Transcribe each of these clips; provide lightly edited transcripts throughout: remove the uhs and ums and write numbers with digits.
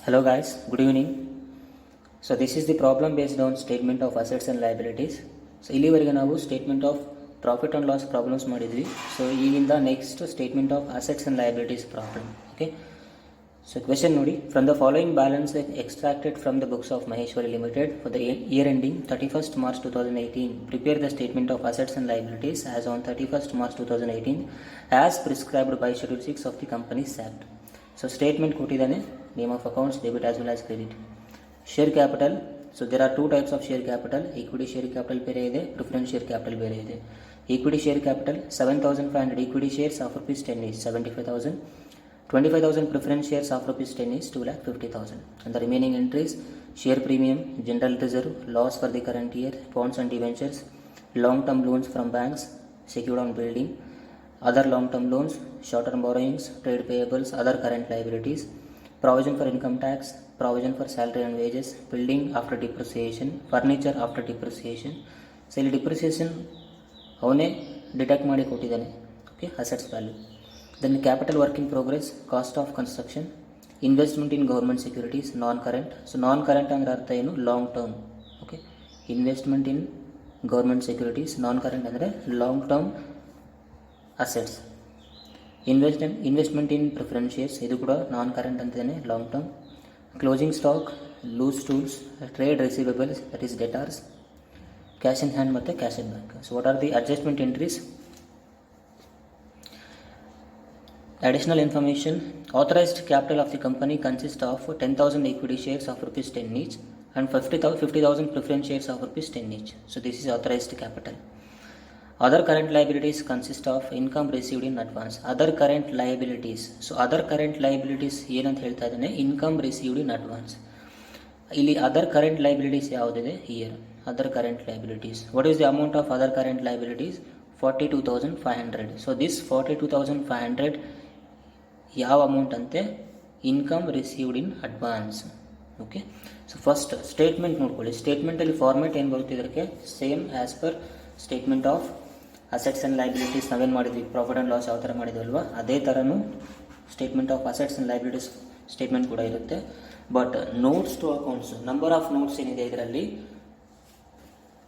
Hello guys, good evening. So this is the problem based on statement of assets and liabilities. So ಇಲ್ಲಿವರೆಗೆ ನಾವು statement of profit and loss problems ಮಾಡಿದ್ವಿ. So ಈಗಿಂದ next statement of assets and liabilities problem. Okay, so question ನೋಡಿ, from the following balance extracted from the books of Maheshwari limited for the year ending 31st March 2018, prepare the statement of assets and liabilities as on 31st March 2018 as prescribed by schedule 6 of the companies act. So statement ಕೊಟ್ಟಿದ್ದಾನೆ, name of accounts, debit as well as credit. Share capital, so there are two types of share capital. Equity share capital ಬೇರೆ ಇದೆ, preference share capital ಬೇರೆ ಇದೆ. Equity share capital 7,500 equity shares of ₹10 is 75,000. 25,000 preference shares of ₹10 is 2,50,000. And the remaining entries: share premium, general reserve, loss for the current year, bonds and debentures, long-term loans from banks secured on building, other long-term loans, short-term borrowings, trade payables, other current liabilities, provision for income tax, provision for salary and wages, building after depreciation, furniture after depreciation. So ಇಲ್ಲಿ depreciation ಅವನೇ deduct ಮಾಡಿ ಕೊಟ್ಟಿದ್ದಾನೆ. Okay, assets value. Then capital work in progress, cost of construction, investment in government securities, non current. So non current ಅಂದರೆ ಅರ್ಥ ಏನು? Long term. Okay, investment in government securities, non current ಅಂದರೆ long term assets. Investment in preference shares, ಇದು ಕೂಡ non current ಅಂತಾನೆ, long term. Closing stock, loose tools, trade receivables that is debtors, cash in hand ಮತ್ತು cash in bank. So what are the adjustment entries? Additional information: authorized capital of the company consists of 10,000 equity shares of ₹10 each and 50,000 preference shares of ₹10 each. So this is authorized capital. Other current liabilities consist of income received in advance. Other current liabilities. So other current liabilities ಏನಂತ ಹೇಳ್ತಾ ಇದ್ದಾನೆ? Income received in advance. ಇಲ್ಲಿ other current liabilities ಯಾವುದಿದೆ? Here other current liabilities. What is the amount of other current liabilities? 42,500. So this 42,500 ಯಾವ amount ಅಂತೆ? Income received in advance. Okay, so first statement ನೋಡ್ಕೊಳ್ಳಿ. ಸ್ಟೇಟ್ಮೆಂಟಲ್ಲಿ format ಏನು ಬರುತ್ತೆ ಇದಕ್ಕೆ? Same as per statement of assets and liabilities ನಾವೇನು ಮಾಡಿದ್ವಿ, profit and loss ಯಾವ ಥರ ಮಾಡಿದ್ವಲ್ವ ಅದೇ ಥರನೂ statement of assets and liabilities statement ಕೂಡ ಇರುತ್ತೆ. But notes to accounts, number of notes ಏನಿದೆ ಇದರಲ್ಲಿ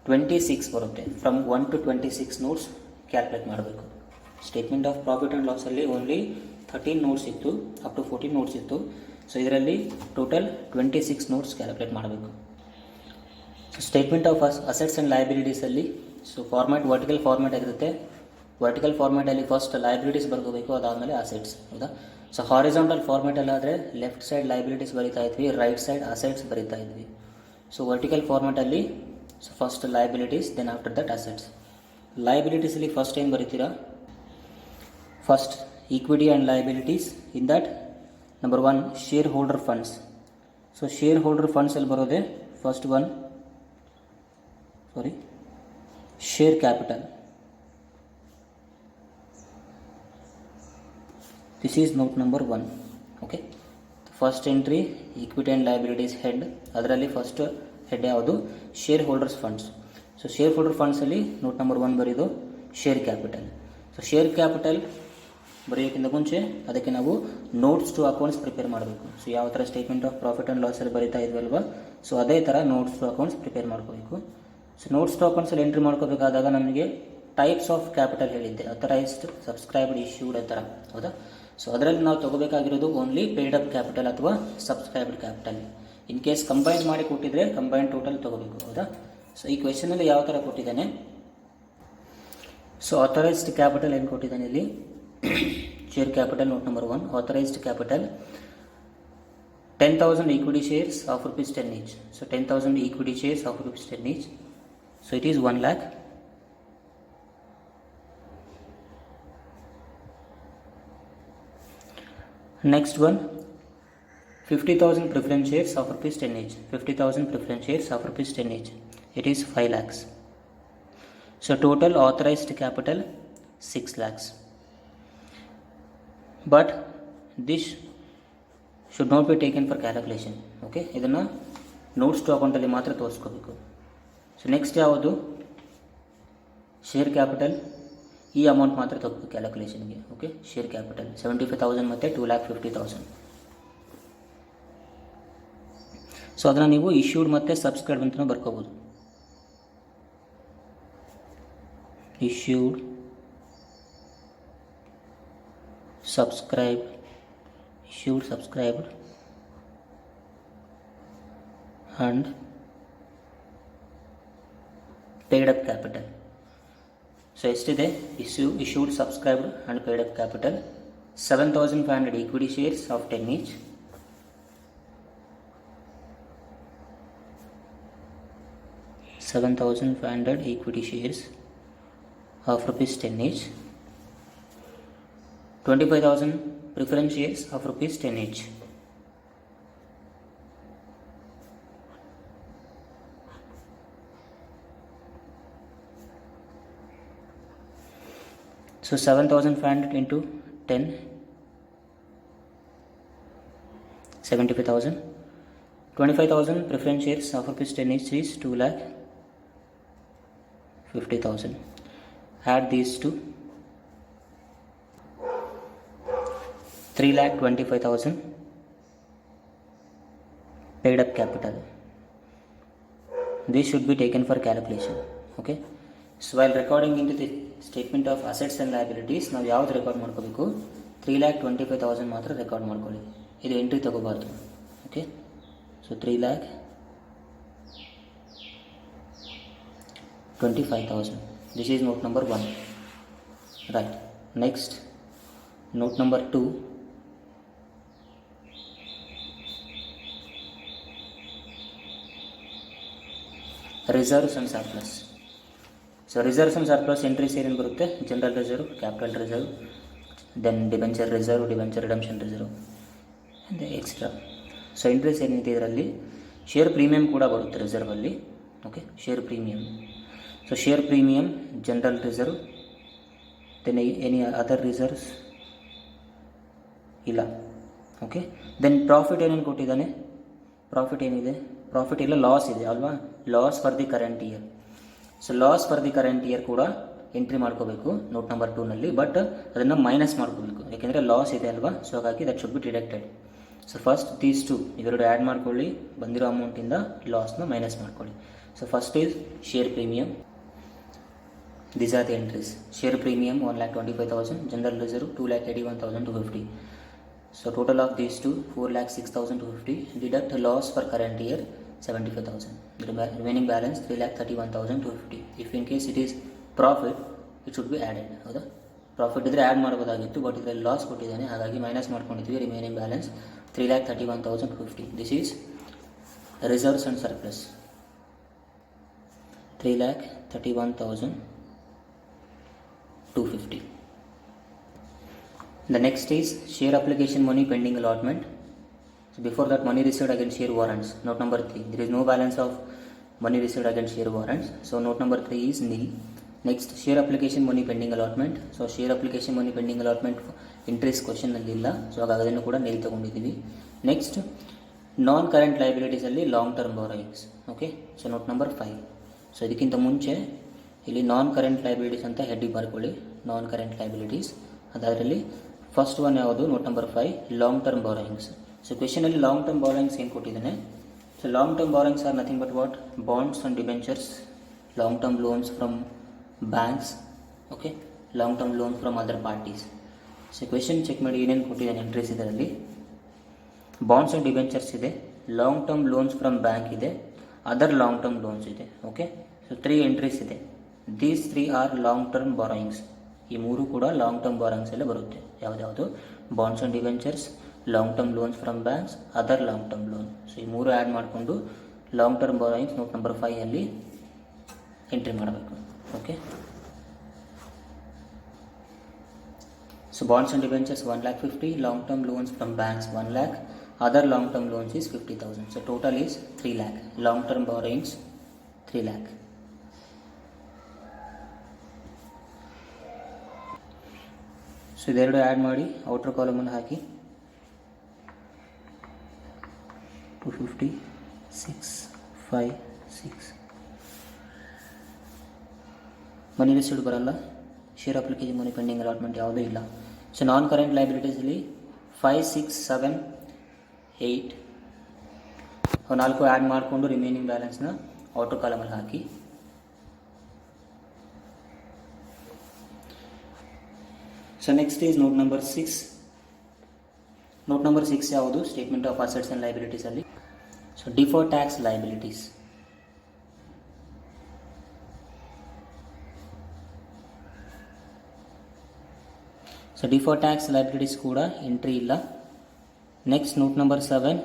26 ಬರುತ್ತೆ. ಫ್ರಮ್ 1 to 26 ನೋಟ್ಸ್ ಕ್ಯಾಲ್ಕುಲೇಟ್ ಮಾಡಬೇಕು. ಸ್ಟೇಟ್ಮೆಂಟ್ ಆಫ್ ಪ್ರಾಫಿಟ್ ಆ್ಯಂಡ್ ಲಾಸಲ್ಲಿ ಓನ್ಲಿ 13 ನೋಟ್ಸ್ ಇತ್ತು, ಅಪ್ ಟು 14 ನೋಟ್ಸ್ ಇತ್ತು. ಸೊ ಇದರಲ್ಲಿ ಟೋಟಲ್ 26 ನೋಟ್ಸ್ ಕ್ಯಾಲ್ಕುಲೇಟ್ ಮಾಡಬೇಕು. ಸ್ಟೇಟ್ಮೆಂಟ್ ಆಫ್ ಅಸೆಟ್ಸ್ ಆ್ಯಂಡ್ ಲಯಬಿಲಿಟೀಸಲ್ಲಿ ಸೊ ಫಾರ್ಮ್ಯಾಟ್ ವರ್ಟಿಕಲ್ ಫಾರ್ಮ್ಯಾಟ್ ಆಗಿರುತ್ತೆ. ವರ್ಟಿಕಲ್ ಫಾರ್ಮ್ಯಾಟಲ್ಲಿ ಫಸ್ಟ್ ಲಯಬಿಲಿಟೀಸ್ ಬರ್ಕೋಬೇಕು, ಅದಾದಮೇಲೆ ಅಸೆಟ್ಸ್. ಹೌದಾ? ಸೊ ಹಾರಿಜಾಂಟಲ್ ಫಾರ್ಮ್ಯಾಟಲ್ಲಾದರೆ ಲೆಫ್ಟ್ ಸೈಡ್ ಲಯಬಿಲಿಟೀಸ್ ಬರೀತಾ ಇದ್ವಿ, ರೈಟ್ ಸೈಡ್ ಅಸೆಟ್ಸ್ ಬರೀತಾ ಇದ್ವಿ. ಸೊ ವರ್ಟಿಕಲ್ ಫಾರ್ಮ್ಯಾಟಲ್ಲಿ so first liabilities, then after that assets. ಲಯಬಿಲಿಟೀಸಲ್ಲಿ ಫಸ್ಟ್ ಏನು ಬರೀತೀರಾ? First equity and liabilities. In that, number 1 shareholder funds. So shareholder funds ಅಲ್ಲಿ ಬರೋದೆ first one, share capital. This is note number 1. Okay, first entry equity and liabilities head, ಅದರಲ್ಲಿ first head ಯಾವುದು? shareholders funds. So shareholder funds ಅಲ್ಲಿ note number 1 ಬರೀದು share capital. So share capital ಬರೆಯೋಕ್ಕಿಂತ ಮುಂಚೆ ಅದಕ್ಕೆ ನಾವು ನೋಟ್ಸ್ ಟು ಅಕೌಂಟ್ಸ್ ಪ್ರಿಪೇರ್ ಮಾಡಬೇಕು. So ಯಾವ ಥರ ಸ್ಟೇಟ್ಮೆಂಟ್ ಆಫ್ ಪ್ರಾಫಿಟ್ ಆ್ಯಂಡ್ ಲಾಸಲ್ಲಿ ಬರೀತಾ ಇದ್ವಲ್ವ, ಸೊ ಅದೇ ಥರ ನೋಟ್ಸ್ ಟು ಅಕೌಂಟ್ಸ್ ಪ್ರಿಪೇರ್ ಮಾಡ್ಕೋಬೇಕು. ಸೊ ನೋಟ್ಸ್ ಟು ಅಕೌಂಟ್ಸಲ್ಲಿ ಎಂಟ್ರಿ ಮಾಡ್ಕೋಬೇಕಾದಾಗ ನಮಗೆ ಟೈಪ್ಸ್ ಆಫ್ ಕ್ಯಾಪಿಟಲ್ ಹೇಳಿದ್ದೆ, ಅಥರೈಸ್ಡ್, ಸಬ್ಸ್ಕ್ರೈಬ್ಡ್, ಇಶ್ಯೂಡ್ ಆ ಥರ. ಹೌದಾ? ಸೊ ಅದರಲ್ಲಿ ನಾವು ತೊಗೋಬೇಕಾಗಿರೋದು ಓನ್ಲಿ ಪೇಯ್ಡ್ ಅಪ್ ಕ್ಯಾಪಿಟಲ್ ಅಥವಾ subscribed capital. In case combine ಮಾಡಿ ಕೊಟ್ಟಿದ್ರೆ ಕಂಬೈನ್ ಟೋಟಲ್ ತೊಗೋಬೇಕು. ಹೌದಾ? ಸೊ ಈ ಕ್ವೆಶನಲ್ಲಿ ಯಾವ ಥರ ಕೊಟ್ಟಿದ್ದಾನೆ? ಸೊ ಅಥರೈಸ್ಡ್ ಕ್ಯಾಪಿಟಲ್ ಏನು ಕೊಟ್ಟಿದ್ದಾನೆ ಇಲ್ಲಿ? share capital, note number 1, authorized capital 10,000 equity shares of ₹10 each. So 10,000 equity shares of ₹10 each. So it is 1 lakh. Next one, 50,000 preference shares of ₹10 each. 50,000 preference shares of ₹10 each. It is 5 lakhs. So total authorized capital 6 lakhs. But this should not be taken for calculation. Okay, ಇದನ್ನು notes to ಅಕೌಂಟಲ್ಲಿ ಮಾತ್ರ ತೋರಿಸ್ಕೋಬೇಕು. So next ಯಾವುದು? Share capital. ಈ amount ಮಾತ್ರ ತಗೋಬೇಕು ಕ್ಯಾಲ್ಕುಲೇಷನ್ಗೆ. Okay, share capital 75,000 ಮತ್ತು 2,50,000. So ಅದನ್ನು ನೀವು ಇಶ್ಯೂಡ್ ಮತ್ತು ಸಬ್ಸ್ಕ್ರೈಬ್ ಅಂತಲೂ ಬರ್ಕೋಬೋದು. issued, subscribed, and paid up capital. So ಎಷ್ಟಿದೆ? issued, subscribed and paid up capital 7,500 equity shares of 10 each, 7,500 equity shares of rupees 10 each, 25,000 preference shares of rupees 10 each. So 7,500 into 10, 75,000. 25,000 preference shares of rupees 10 each is 2,50,000. Add these two, 3,25,000 paid up capital. This should be taken for calculation. Okay. So while recording into the statement of assets and liabilities, ನಾವು ಯಾವ್ದು record ಮಾಡ್ಕೋಬೇಕು? 3,25,000 ಮಾತ್ರ record ಮಾಡ್ಕೊಳ್ಳಿ. ಇದು entry ತಗೋಬಾರ್ದು. Okay. So 3,25,000. This is note number 1. Right. Next, note number 2. Reserves and surplus. So reserves and surplus entries ಏನೇನು ಬರುತ್ತೆ? General reserve, capital reserve, then debenture reserve, debenture redemption reserve and extra. So entries ಏನಿದೆ ಇದರಲ್ಲಿ share premium ಕೂಡ ಬರುತ್ತೆ ರಿಸರ್ವಲ್ಲಿ. Okay, share premium. So share premium, general reserve, then any other reserves ಇಲ್ಲ. Okay, then profit ಏನೇನು ಕೊಟ್ಟಿದ್ದಾನೆ? Profit ಏನಿದೆ? Profit ಇಲ್ಲ, ಲಾಸ್ ಇದೆ ಅಲ್ವಾ? Loss for the current year. So loss for the current year ಕೂಡ ಎಂಟ್ರಿ ಮಾಡ್ಕೋಬೇಕು ನೋಟ್ ನಂಬರ್ 2ನಲ್ಲಿ, ಬಟ್ ಅದನ್ನು ಮೈನಸ್ ಮಾಡ್ಕೋಬೇಕು, ಯಾಕೆಂದರೆ ಲಾಸ್ ಇದೆ ಅಲ್ವಾ. ಸೊ ಹಾಗಾಗಿ that should be deducted. So first these two ಇವೆರಡು ಆ್ಯಡ್ ಮಾಡ್ಕೊಳ್ಳಿ, ಬಂದಿರೋ ಅಮೌಂಟಿಂದ ಲಾಸ್ನ ಮೈನಸ್ ಮಾಡ್ಕೊಳ್ಳಿ. So first is share premium. These are the entries. Share premium 1,25,000, general reserve 2,81,250. So total of these two 4,06,250. Deduct loss for current year 75,000. The remaining balance 3,31,250. If in case it is profit, it should be added. ಹೌದಾ? Profit ಇದ್ದರೆ add ಮಾಡ್ಬೋದಾಗಿತ್ತು, but ಇದರಲ್ಲಿ loss ಕೊಟ್ಟಿದ್ದಾನೆ, ಹಾಗಾಗಿ minus ಮಾಡ್ಕೊಂಡಿದ್ವಿ. Remaining balance 3,31,250. This is reserves and surplus. 3,31,250. The next is share application money pending allotment. So before that, money received against share warrants. Note number 3. There is no balance of money received against share warrants. So note number 3 is nil. Next, share application money pending allotment. So share application money pending allotment interest question ನಲ್ಲಿ ಇಲ್ಲ. So ಹಾಗಾಗಿ ಅದನ್ನು ಕೂಡ nil ತಗೊಂಡಿದ್ದೀವಿ. Next, non current ಲೈಬಿಲಿಟೀಸಲ್ಲಿ long term borrowings. Okay, so note number 5. So ಇದಕ್ಕಿಂತ ಮುಂಚೆ ಇಲ್ಲಿ ನಾನ್ ಕರೆಂಟ್ ಲೈಬಿಲಿಟೀಸ್ ಅಂತ ಹೆಡ್ಡಿಗೆ ಬರ್ಕೊಳ್ಳಿ. ನಾನ್ ಕರೆಂಟ್ ಲೈಬಿಲಿಟೀಸ್, ಅದರಲ್ಲಿ ಫಸ್ಟ್ ಒನ್ ಯಾವುದು? Note number 5, long term borrowings. So ಕ್ವೆಶನಲ್ಲಿ ಲಾಂಗ್ ಟರ್ಮ್ ಬಾರೋಯಿಂಗ್ಸ್ ಏನು ಕೊಟ್ಟಿದ್ದಾನೆ? So long term borrowings are nothing but what? Bonds and debentures, long term loans from banks, okay, long term loan from other parties. So question check ಮಾಡಿ ಏನೇನು ಕೊಟ್ಟಿದ್ದಾನೆ entries. ಇದರಲ್ಲಿ bonds and debentures ಇದೆ, long term loans from bank ಇದೆ, other long term loans ಇದೆ. Okay, so 3 entries ಇದೆ. These 3 are long term borrowings. ಈ ಮೂರು ಕೂಡ ಲಾಂಗ್ ಟರ್ಮ್ ಬಾರೋಯಿಂಗ್ಸ್ ಎಲ್ಲ ಬರುತ್ತೆ. ಯಾವುದ್ಯಾವುದು? Bonds and debentures, long term loans from banks, other long term loan. So ಈ ಮೂರು ಆ್ಯಡ್ ಮಾಡಿಕೊಂಡು long term borrowings note number 5 ಅಲ್ಲಿ ಎಂಟ್ರಿ ಮಾಡಬೇಕು. Okay, so bonds and debentures 1,50,000, long term loans from banks 1,00,000, other long term loans is 50,000. So total is 3,00,000. Long term borrowings 3,00,000. So ಇದೆರಡು add ಮಾಡಿ outer ಕಾಲಮನ್ನು ಹಾಕಿ 250, 6, 5, 6. ಮನಿ received ಬರಲ್ಲ, share application money pending allotment ಯಾವುದೂ ಇಲ್ಲ. So non current ಲೈಬಿಲಿಟೀಸಲ್ಲಿ 5, 6, 7, 8, ನಾಲ್ಕು add ಮಾಡಿಕೊಂಡು remaining ಬ್ಯಾಲೆನ್ಸ್ನ outer ಕಾಲಮಲ್ಲಿ ಹಾಕಿ. So next is note number 6. Note number 6 ಯಾವುದು? ಸ್ಟೇಟ್ಮೆಂಟ್ ಆಫ್ ಅಸೆಟ್ಸ್ ಆ್ಯಂಡ್ ಲೈಬಿಲಿಟೀಸಲ್ಲಿ. So deferred tax liabilities. So deferred tax liabilities ಕೂಡ ಎಂಟ್ರಿ ಇಲ್ಲ. Next note number 7,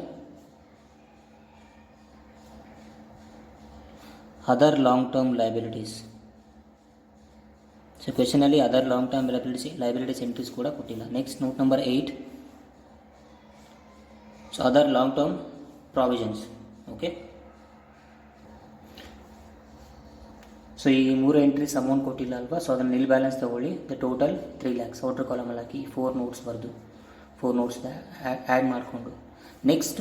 other long term liabilities. So ಕ್ವೆಶನಲ್ಲಿ other long term liabilities entries ಕೂಡ ಕೊಟ್ಟಿಲ್ಲ. Next note number 8, so other long term provisions. Okay, so ಈ 3 entries amount ಕೊಟ್ಟಿಲ್ಲ ಅಲ್ವಾ, so ಅದನ್ನು nil balance ತೊಗೊಳ್ಳಿ. ದ ಟೋಟಲ್ 3 lakhs ಔಟರ್ ಕಾಲಮಲ್ಲಿ ಹಾಕಿ 4 ನೋಟ್ಸ್ ಬರೆದು 4 ನೋಟ್ಸ್ ಆ್ಯಡ್ ಮಾಡಿಕೊಂಡು. Next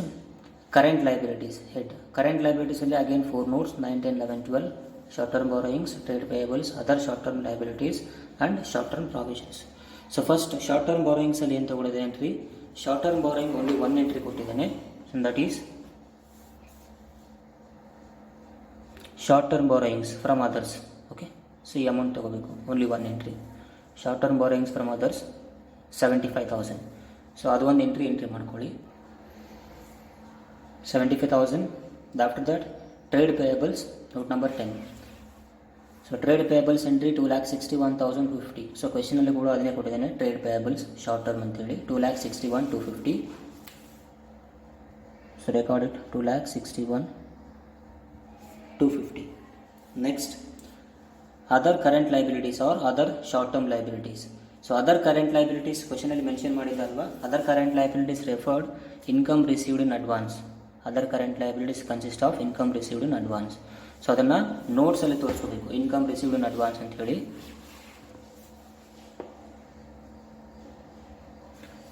current liabilities head. Current ಲೈಬಿಲಿಟೀಸಲ್ಲಿ again 4 notes 9, 10, 11, 12 short term borrowings, trade payables, other short term liabilities and short term provisions. So first short term ಬಾರೋಯಿಂಗ್ಸಲ್ಲಿ ಏನು ತೊಗೊಳಿದೆ entry? Short term borrowing only 1 entry ಕೊಟ್ಟಿದ್ದಾನೆ. That is short term borrowings from others. Okay, so ಈ amount ತೊಗೋಬೇಕು, only 1 entry. Short term borrowings from others 75,000. So ಅದು ಒಂದು entry ಮಾಡ್ಕೊಳ್ಳಿ, 75,000. After that trade payables, note number 10. So trade payables entry 2,61,250. So ಕ್ವೆಶನಲ್ಲಿ ಕೂಡ ಅದನ್ನೇ ಕೊಟ್ಟಿದ್ದೇನೆ, ಟ್ರೇಡ್ ಪೇಯಬಲ್ಸ್ ಶಾರ್ಟ್ ಟರ್ಮ್ ಅಂತೇಳಿ 2,61,250. So record it 2,61,250. Next other current liabilities are other short term liabilities. So other current liabilities ಕ್ವೆಶನಲ್ಲಿ mention ಮಾಡಿದಲ್ವಾ, other current liabilities referred income received in advance. Other current liabilities consist of income received in advance. So ಅದನ್ನು ನೋಟ್ಸಲ್ಲಿ ತೋರಿಸ್ಕೋಬೇಕು, income received in advance ಅಂತೇಳಿ.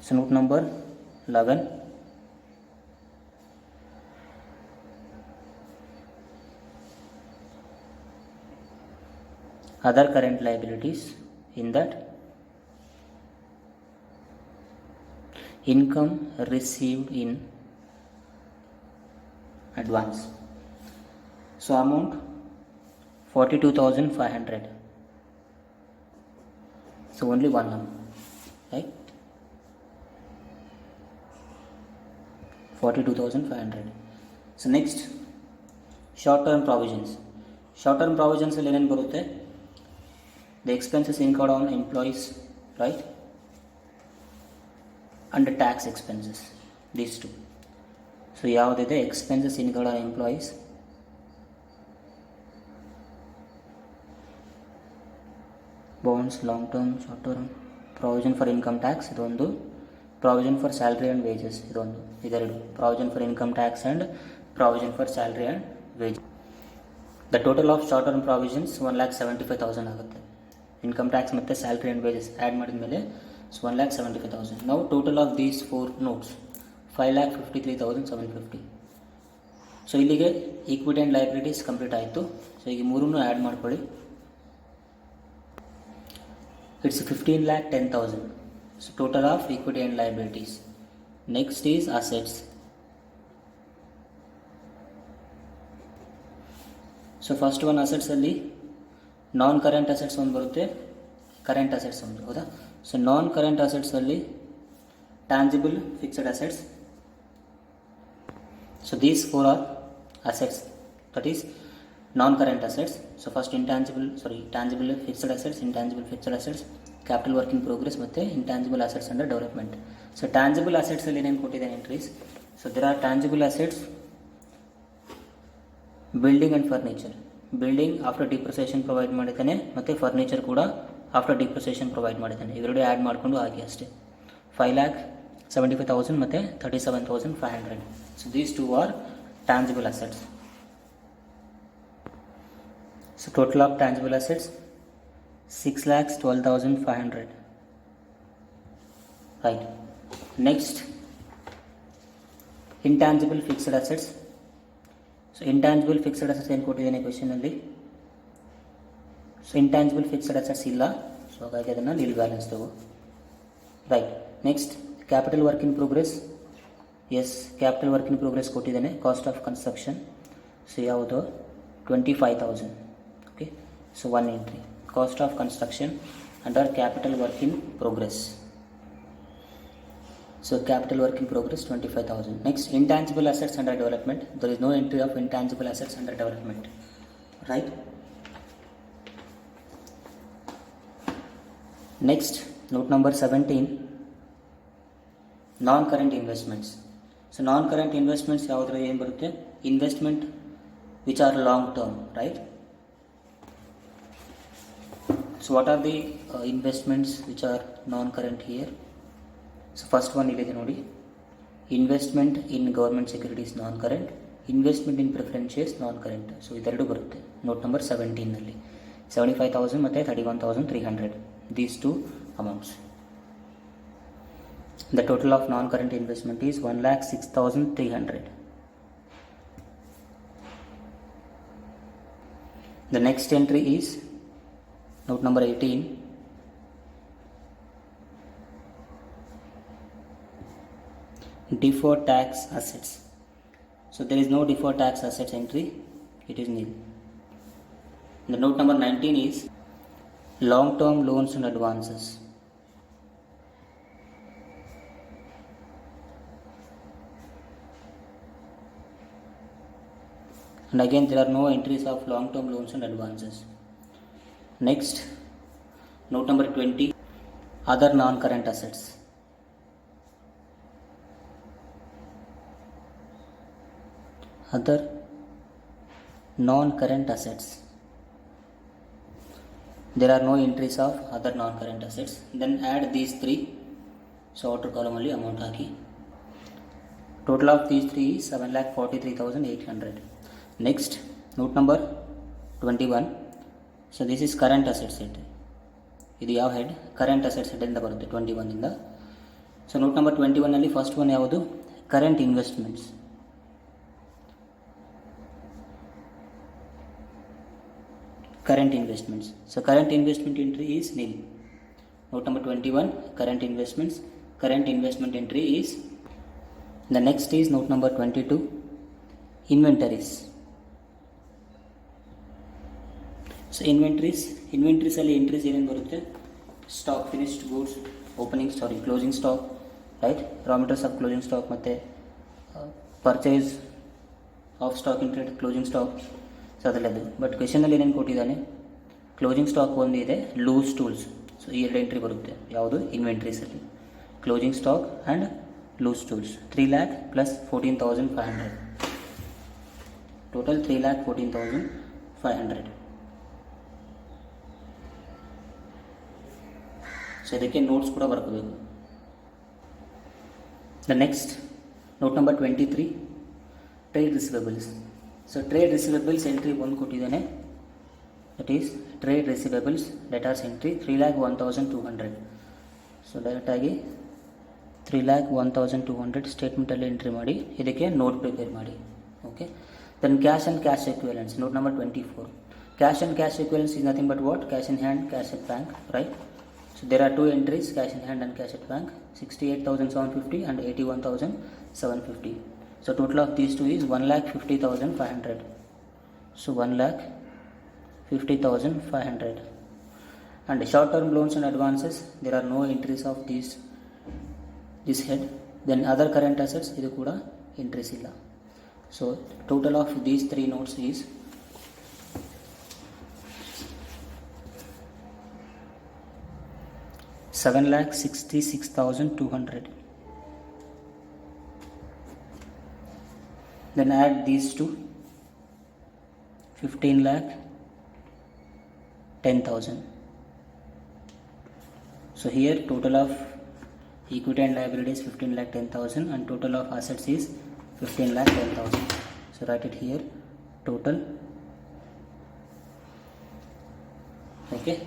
So note number 11, other current liabilities. In that, income received in advance. So amount 42,500. So only one number, right? 42,500. So next, short term provisions. Short term provisions ಅಲ್ಲಿ ಏನೇನು ಬರುತ್ತೆ? The expenses incurred on employees, right, and the tax expenses, these two. So ಯಾವುದಿದೆ? expenses incurred on employees, bonds, long term, short term, provision for income tax ಇದೊಂದು, provision for salary and wages ಇದೊಂದು, ಇದೆರಡು, provision for income tax and provision for salary and wages. The total of short term provisions 1,75,000 ಆಗುತ್ತೆ. Income tax ಮತ್ತು salary and wages add ಮಾಡಿದ ಮೇಲೆ 1,75,000. ನಾವು total of these 4 notes 5,53,750. So ಇಲ್ಲಿಗೆ equity and liabilities complete ಆಯಿತು. So ಈಗ 3 add ಮಾಡ್ಕೊಳ್ಳಿ. It's 15,10,000. So total of equity and liabilities. Next is assets. So first one ಅಸೆಟ್ಸಲ್ಲಿ ನಾನ್ ಕರೆಂಟ್ ಅಸೆಟ್ಸ್ ಒಂದು ಬರುತ್ತೆ, ಕರೆಂಟ್ ಅಸೆಟ್ಸ್ ಒಂದು, ಹೌದಾ? ಸೊ ನಾನ್ ಕರೆಂಟ್ ಅಸೆಟ್ಸಲ್ಲಿ tangible fixed assets. So these 4 are assets, that is non current assets. So first tangible fixed assets, intangible fixed assets, capital work in progress ಮತ್ತು intangible assets under development. So tangible ಅಸೆಟ್ಸಲ್ಲಿ ಏನೇನು ಕೊಟ್ಟಿದೆ entries? So there are tangible assets, building and furniture. Building after depreciation provide ಮಾಡಿದ್ದಾನೆ ಮತ್ತು furniture ಕೂಡ after depreciation provide ಮಾಡಿದ್ದಾನೆ. ಇವೆರಡು add ಮಾಡಿಕೊಂಡು ಹಾಕಿ ಅಷ್ಟೇ. 5,75,000 ಮತ್ತು 37,500. So these 2 are tangible assets. So total of tangible assets 6,12,500. Right. Next intangible fixed assets. So intangible fixed assets ಏನು ಕೊಟ್ಟಿದ್ದೇನೆ ಕ್ವೆಶನಲ್ಲಿ? ಸೊ ಇಂಟ್ಯಾಂಜಿಬಲ್ ಫಿಕ್ಸ್ಡ್ ಅಸೆಟ್ಸ್ ಇಲ್ಲ, ಸೊ ಹಾಗಾಗಿ ಅದನ್ನು ನಿಲ್ ಬ್ಯಾಲೆನ್ಸ್ ತಗೋ. Right. Next capital work in progress as capital work in progress ಕೊಟ್ಟಿದ್ದಾನೆ. Cost of construction so ಯಾವುದು 25,000. Okay, so one entry cost of construction under capital work in progress. So capital work in progress 25,000. Next, intangible assets under development. There is no entry of intangible assets under development, right? Next, note number 17, non-current investments. So non-current investments yaudra ಏನು ಬರುತ್ತೆ? Investment which are long term, right? So what are the investments which are non-current here? So first one ಇಲ್ಲಿದೆ ನೋಡಿ, investment in government securities non current, investment in preference shares non current. So ಇದೆರಡು ಬರುತ್ತೆ note number 17ನಲ್ಲಿ. 75,000 ಮತ್ತು 31,300 these two amounts. The total of non current investment is 1,06,300. The next entry is note number 18, deferred tax assets. So there is no deferred tax assets entry, it is nil. The note number 19 is long term loans and advances. And again there are no entries of long term loans and advances. Next, note number 20, other non-current assets. Other non-current assets. There are no entries of other non-current assets. Then add these three. So outer column only amount haki. Total of these three is 7,43,800. Next, note number 21. So this is current assets set. ಇದು ಯಾವ head? Current assets head ಇಂದ ಬರುತ್ತೆ 21 ಇಂದ. So note number 21 ನಲ್ಲಿ first one ಯಾವುದು? Current investments. Current investments. So current investment entry is nil. Note number 21, current investments. Current investment entry is. The next is note number 22, inventories. So inventories ಅಲ್ಲಿ entries ಏನೇನು ಬರುತ್ತೆ? Stock, finished goods, opening, closing stock, right? Raw materials of closing stock ಮತ್ತೆ purchase of stock in trade, closing stock. So ಅದರಲ್ಲದು. But ಕ್ವೆಶನಲ್ಲಿ ಏನೇನು ಕೊಟ್ಟಿದ್ದಾನೆ? Closing stock ಒಂದಿದೆ, loose tools. So ಈ ಎರಡು ಎಂಟ್ರಿ ಬರುತ್ತೆ. ಯಾವುದು? ಇನ್ವೆಂಟ್ರೀಸಲ್ಲಿ closing stock and loose tools. 3 lakh plus 14,500. Total 3,14,500. So ಇದಕ್ಕೆ ನೋಟ್ಸ್ ಕೂಡ ಬರ್ಕೋಬೇಕು. The next note number 23, trade receivables. So trade receivables entry ಒಂದು ಕೊಟ್ಟಿದ್ದಾನೆ, that is trade receivables debtors entry 3,01,200. So ಡೈರೆಕ್ಟಾಗಿ 3,01,200 ಸ್ಟೇಟ್ಮೆಂಟಲ್ಲಿ ಎಂಟ್ರಿ ಮಾಡಿ ಇದಕ್ಕೆ ನೋಟ್ ಪ್ರಿಪೇರ್ ಮಾಡಿ. Okay, then cash and cash equivalents. Note number 24, cash and cash equivalents is nothing but what? Cash in hand, cash at bank, right? So there are two entries, cash in hand and cash at bank, 68,750 and 81,750. So total of these two is 1,50,500. So 1,50,500. And short term loans and advances, there are no entries of this head. Then other current assets, idu kuda entries illa. So total of these three notes is 7,66,200. Then add these two, 15,10,000. So here total of equity and liabilities 15,10,000 and total of assets is 15,10,000. So write it here, total. Okay.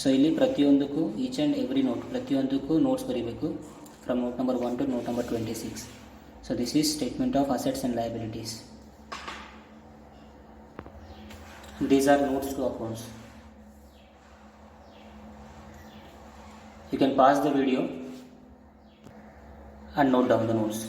So ಇಲ್ಲಿ ಪ್ರತಿಯೊಂದಕ್ಕೂ each and every note, ಪ್ರತಿಯೊಂದಕ್ಕೂ notes ಬರೀಬೇಕು from note number 1 to note number 26. So this is statement of assets and liabilities. These are notes to accounts. You can pause the video and note down the notes.